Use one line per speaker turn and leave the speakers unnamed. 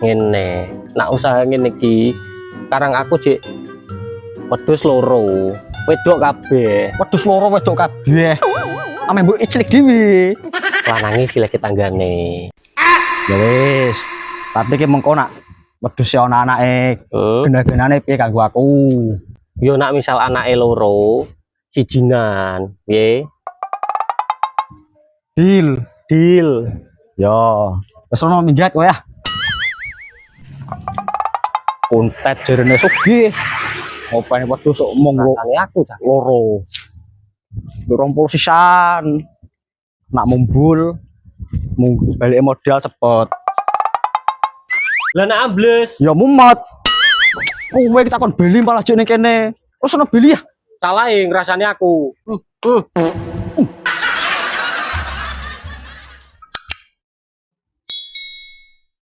ngene. Nak usaha ngene iki, karang aku cek wedhus loro, wedok kabeh.
Wedhus loro wedok kabeh. Ame mbok iclik dhewe.
Lanange sileke tanggane.
Ya wis. Tapi ki mengko nak wedhus e ana anake, gena-genane piye kanggo aku?
Yo nak misal anake loro, sijinan, piye?
Deal. Ya, wis ono minggat kowe ya. Kontet jerene sugih. Opeh wedhus sok mung
Aku cak.
loro. 20 sisan. Nak mumbul balik modal cepet.
Lah nak ambles.
Ya mumet. Kowe kita kon beli malah jek ning kene. Wis ono beli ya.
Salah ngrasani aku.